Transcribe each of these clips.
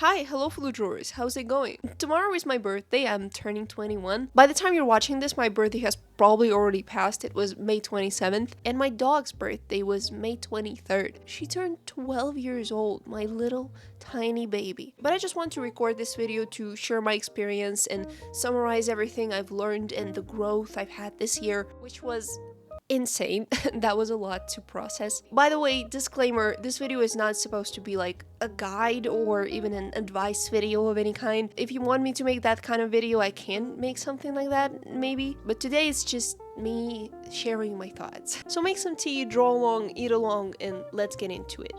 Hi, hello Flu Drawers, how's it going? Tomorrow is my birthday, I'm turning 21. By the time you're watching this, my birthday has probably already passed. It was May 27th, and my dog's birthday was May 23rd. She turned 12 years old, my little tiny baby. But I just want to record this video to share my experience and summarize everything I've learned and the growth I've had this year, which was insane. That was a lot to process. By the way, disclaimer, this video is not supposed to be like a guide or even an advice video of any kind. If you want me to make that kind of video, I can make something like that, maybe. But today it's just me sharing my thoughts. So make some tea, draw along, eat along, and let's get into it.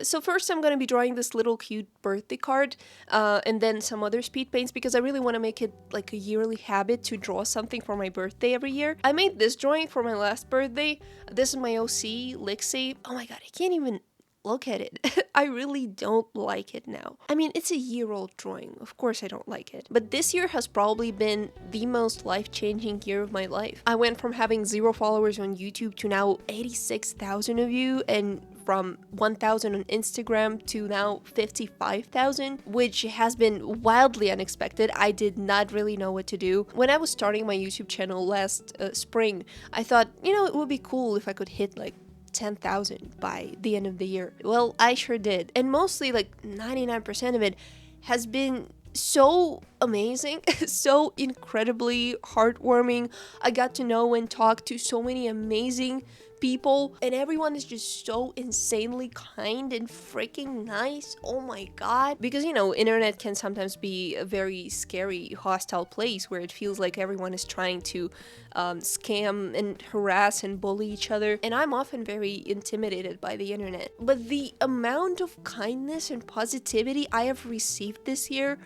So first I'm going to be drawing this little cute birthday card and then some other speed paints because I really want to make it like a yearly habit to draw something for my birthday every year. I made this drawing for my last birthday. This is my OC, Lixie. Oh my god, I can't even look at it. I really don't like it now. I mean, it's a year-old drawing. Of course I don't like it. But this year has probably been the most life-changing year of my life. I went from having 0 followers on YouTube to now 86,000 of you, and from 1,000 on Instagram to now 55,000, which has been wildly unexpected. I did not really know what to do. When I was starting my YouTube channel last spring, I thought, you know, it would be cool if I could hit like 10,000 by the end of the year. Well, I sure did. And mostly like 99% of it has been so amazing, so incredibly heartwarming. I got to know and talk to so many amazing people, and everyone is just so insanely kind and freaking nice. Oh my god. Because, you know, internet can sometimes be a very scary, hostile place where it feels like everyone is trying to scam and harass and bully each other, and I'm often very intimidated by the internet. But the amount of kindness and positivity I have received this year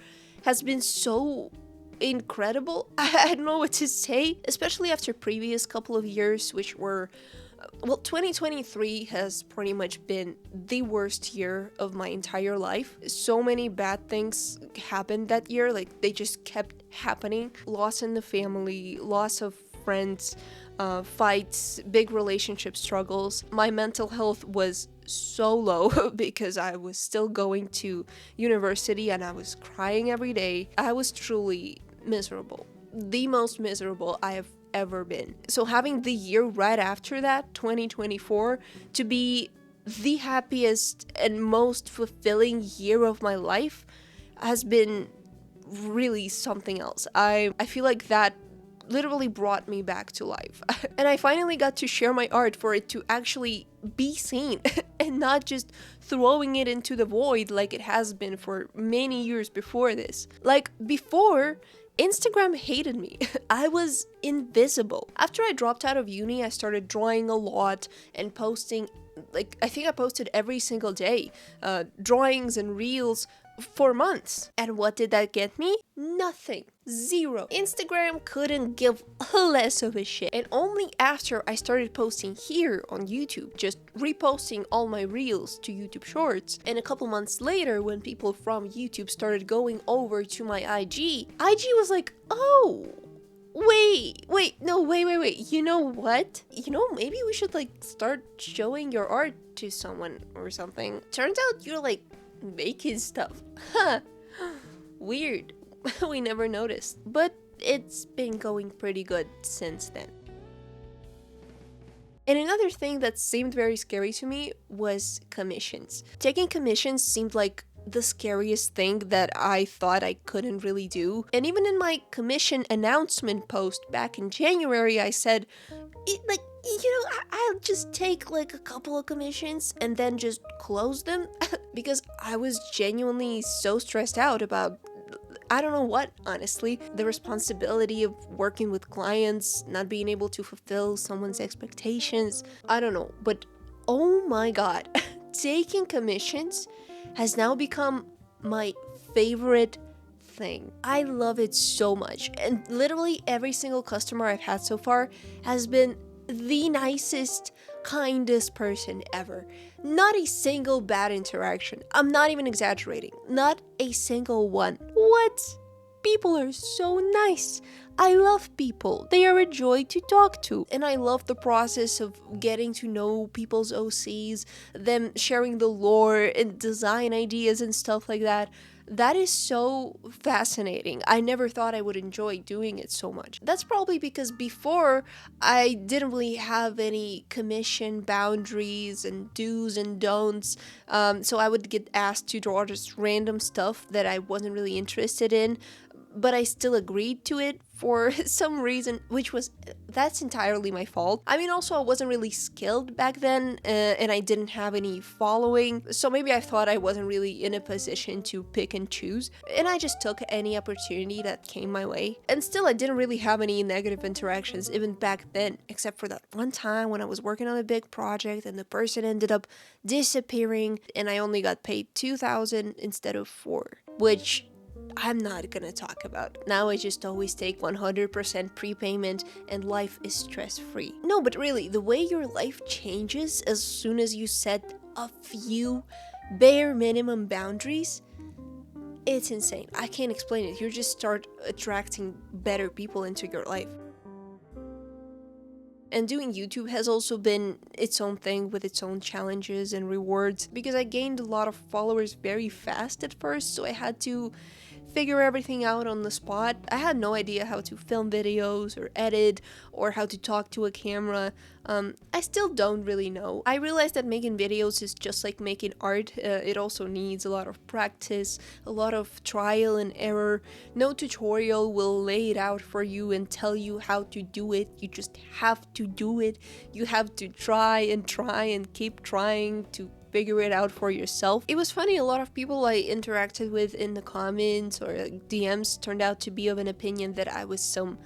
has been so incredible. I don't know what to say, especially after previous couple of years, which were well, 2023 has pretty much been the worst year of my entire life. So many bad things happened that year, like they just kept happening. Loss in the family, loss of friends, fights, big relationship struggles. My mental health was so low because I was still going to university and I was crying every day. I was truly miserable. The most miserable I have ever been. So having the year right after that, 2024, to be the happiest and most fulfilling year of my life has been really something else. I feel like that literally brought me back to life. And I finally got to share my art for it to actually be seen and not just throwing it into the void like it has been for many years before this. Like before, Instagram hated me. I was invisible. After I dropped out of uni, I started drawing a lot and posting, like, I think I posted every single day, drawings and reels for months. And what did that get me? Nothing. Zero. Instagram couldn't give less of a shit. And only after I started posting here on YouTube, just reposting all my reels to YouTube Shorts, and a couple months later when people from YouTube started going over to my IG was like, oh, wait, you know what? You know, maybe we should like start showing your art to someone or something. Turns out you're like making stuff. Huh. Weird. We never noticed. But it's been going pretty good since then. And another thing that seemed very scary to me was commissions. Taking commissions seemed like the scariest thing that I thought I couldn't really do. And even in my commission announcement post back in January, I said, I'll just take like a couple of commissions and then just close them because I was genuinely so stressed out about, I don't know what, honestly. The responsibility of working with clients, not being able to fulfill someone's expectations. I don't know, but oh my god, taking commissions has now become my favorite thing. I love it so much, and literally every single customer I've had so far has been the nicest, kindest person ever. Not a single bad interaction. I'm not even exaggerating. Not a single one. What? People are so nice. I love people. They are a joy to talk to. And I love the process of getting to know people's OCs, them sharing the lore and design ideas and stuff like that. That is so fascinating. I never thought I would enjoy doing it so much. That's probably because before I didn't really have any commission boundaries and do's and don'ts. So I would get asked to draw just random stuff that I wasn't really interested in, but I still agreed to it for some reason, that's entirely my fault. I mean, also, I wasn't really skilled back then, and I didn't have any following, so maybe I thought I wasn't really in a position to pick and choose, and I just took any opportunity that came my way. And still, I didn't really have any negative interactions even back then, except for that one time when I was working on a big project and the person ended up disappearing, and I only got paid 2,000 instead of 4, which I'm not gonna talk about. Now I just always take 100% prepayment and life is stress-free. No, but really, the way your life changes as soon as you set a few bare minimum boundaries, it's insane. I can't explain it. You just start attracting better people into your life. And doing YouTube has also been its own thing with its own challenges and rewards, because I gained a lot of followers very fast at first, so I had to figure everything out on the spot. I had no idea how to film videos or edit or how to talk to a camera. I still don't really know. I realized that making videos is just like making art. It also needs a lot of practice, a lot of trial and error. No tutorial will lay it out for you and tell you how to do it. You just have to do it. You have to try and keep trying to figure it out for yourself. It was funny, a lot of people I interacted with in the comments or DMs turned out to be of an opinion that I was some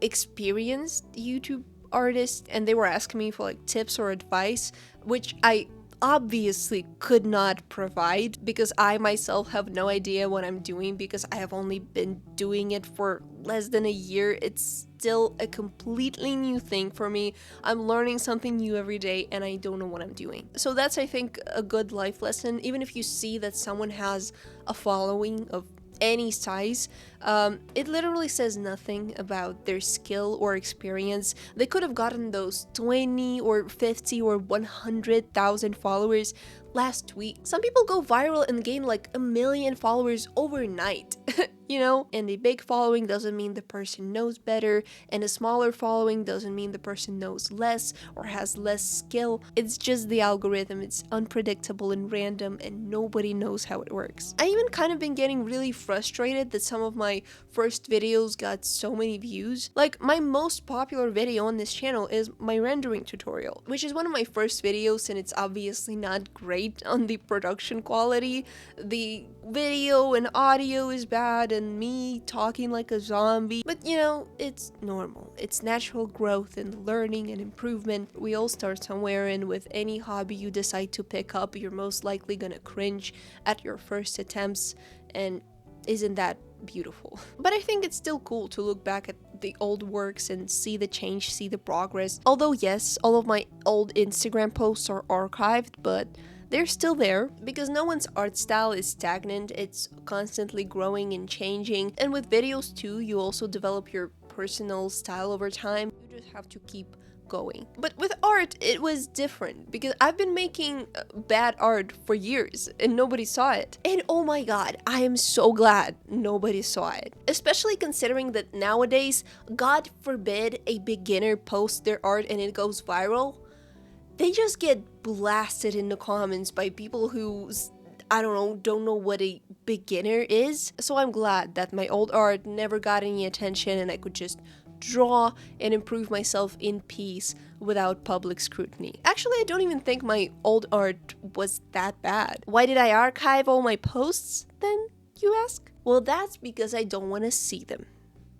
experienced YouTube artist, and they were asking me for like tips or advice, which I obviously could not provide because I myself have no idea what I'm doing, because I have only been doing it for less than a year. It's still a completely new thing for me. I'm learning something new every day and I don't know what I'm doing. So that's, I think, a good life lesson. Even if you see that someone has a following of any size, it literally says nothing about their skill or experience. They could have gotten those 20 or 50 or 100,000 followers last week. Some people go viral and gain like 1 million followers overnight. You know, and a big following doesn't mean the person knows better, and a smaller following doesn't mean the person knows less or has less skill. It's just the algorithm. It's unpredictable and random, and nobody knows how it works. I even kind of been getting really frustrated that some of my first videos got so many views. Like, my most popular video on this channel is my rendering tutorial, which is one of my first videos, and it's obviously not great on the production quality. The video and audio is bad, and me talking like a zombie, but you know, it's normal. It's natural growth and learning and improvement. We all start somewhere, and with any hobby you decide to pick up, you're most likely gonna cringe at your first attempts, and isn't that beautiful? But I think it's still cool to look back at the old works and see the change, see the progress. Although yes, all of my old Instagram posts are archived, but they're still there, because no one's art style is stagnant. It's constantly growing and changing. And with videos too, you also develop your personal style over time. You just have to keep going. But with art, it was different, because I've been making bad art for years and nobody saw it. And oh my god, I am so glad nobody saw it. Especially considering that nowadays, God forbid a beginner posts their art and it goes viral, they just get blasted in the comments by people who, I don't know what a beginner is. So I'm glad that my old art never got any attention and I could just draw and improve myself in peace without public scrutiny. Actually, I don't even think my old art was that bad. Why did I archive all my posts then, you ask? Well, that's because I don't want to see them,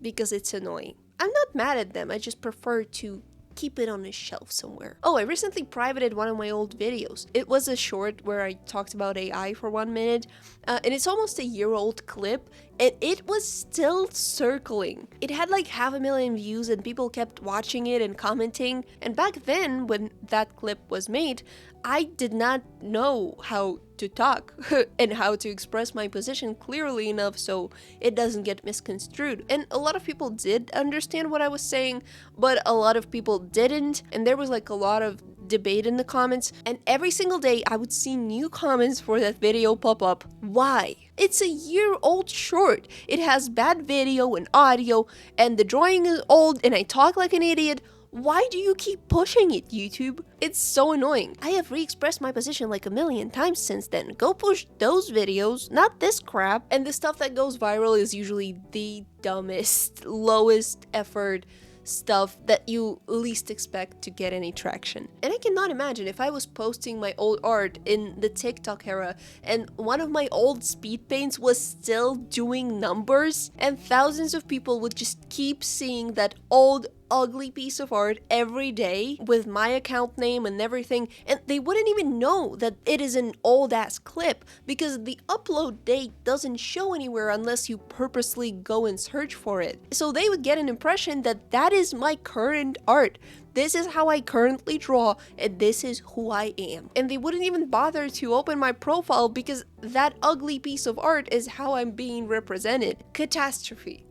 because it's annoying. I'm not mad at them, I just prefer to keep it on a shelf somewhere. Oh, I recently privated one of my old videos. It was a short where I talked about AI for 1 minute, and it's almost a year-old clip, and it was still circling. It had like 500,000 views and people kept watching it and commenting. And back then, when that clip was made, I did not know how to talk and how to express my position clearly enough so it doesn't get misconstrued. And a lot of people did understand what I was saying, but a lot of people didn't, and there was like a lot of debate in the comments, and every single day I would see new comments for that video pop up. Why? It's a year-old short. It has bad video and audio, and the drawing is old, and I talk like an idiot. Why do you keep pushing it, YouTube? It's so annoying. I have re-expressed my position like a million times since then. Go push those videos, not this crap. And the stuff that goes viral is usually the dumbest, lowest effort stuff that you least expect to get any traction. And I cannot imagine if I was posting my old art in the TikTok era and one of my old speed paints was still doing numbers and thousands of people would just keep seeing that old ugly piece of art every day with my account name and everything, and they wouldn't even know that it is an old ass clip because the upload date doesn't show anywhere unless you purposely go and search for it. So they would get an impression that that is my current art. This is how I currently draw, and this is who I am. And they wouldn't even bother to open my profile because that ugly piece of art is how I'm being represented. Catastrophe.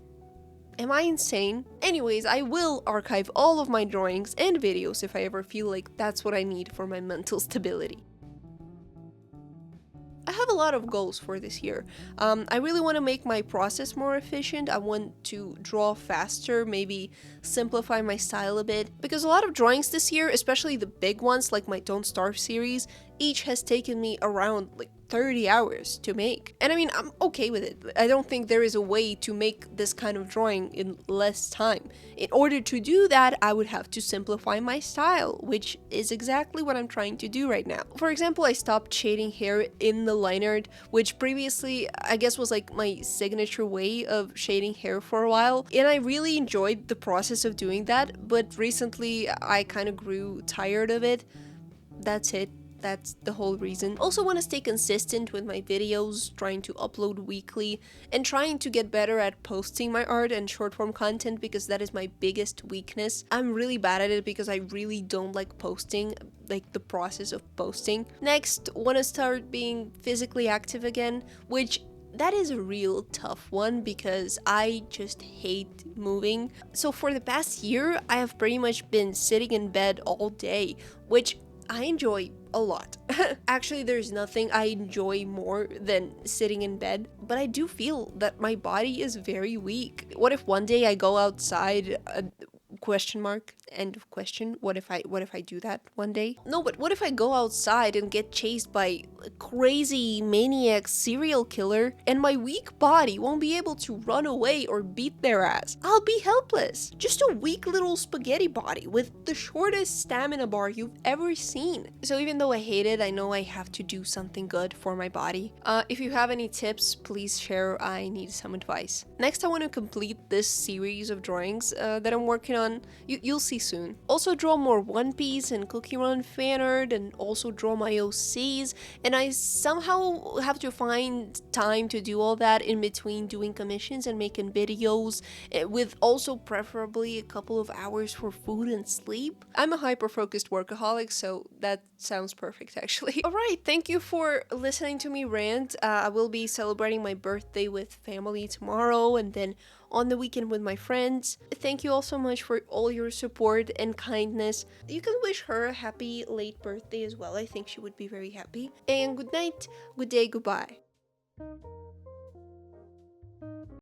Am I insane? Anyways, I will archive all of my drawings and videos if I ever feel like that's what I need for my mental stability. I have a lot of goals for this year. I really want to make my process more efficient. I want to draw faster, maybe simplify my style a bit. Because a lot of drawings this year, especially the big ones like my Don't Starve series, each has taken me around like 30 hours to make. And I mean, I'm okay with it. I don't think there is a way to make this kind of drawing in less time. In order to do that, I would have to simplify my style, which is exactly what I'm trying to do right now. For example, I stopped shading hair in the line art, which previously I guess was like my signature way of shading hair for a while. And I really enjoyed the process of doing that, but recently I kind of grew tired of it. That's it. That's the whole reason. Also want to stay consistent with my videos, trying to upload weekly, and trying to get better at posting my art and short form content because that is my biggest weakness. I'm really bad at it because I really don't like posting, like the process of posting. Next, want to start being physically active again, which that is a real tough one because I just hate moving. So for the past year, I have pretty much been sitting in bed all day, which I enjoy a lot. Actually, there's nothing I enjoy more than sitting in bed, but I do feel that my body is very weak. What if one day I go outside, question mark, end of question, what if I do that one day? No, but what if I go outside and get chased by a crazy maniac serial killer and my weak body won't be able to run away or beat their ass? I'll be helpless. Just a weak little spaghetti body with the shortest stamina bar you've ever seen. So even though I hate it, I know I have to do something good for my body. If you have any tips, please share. I need some advice. Next, I want to complete this series of drawings that I'm working on. You'll see soon. Also draw more One Piece and Cookie Run fan art, and also draw my OCs, and I somehow have to find time to do all that in between doing commissions and making videos, with also preferably a couple of hours for food and sleep. I'm a hyper-focused workaholic, so that sounds perfect actually. Alright, thank you for listening to me rant. I will be celebrating my birthday with family tomorrow and then on the weekend with my friends. Thank you all so much for all your support and kindness. You can wish her a happy late birthday as well. I think she would be very happy. And good night, good day, goodbye.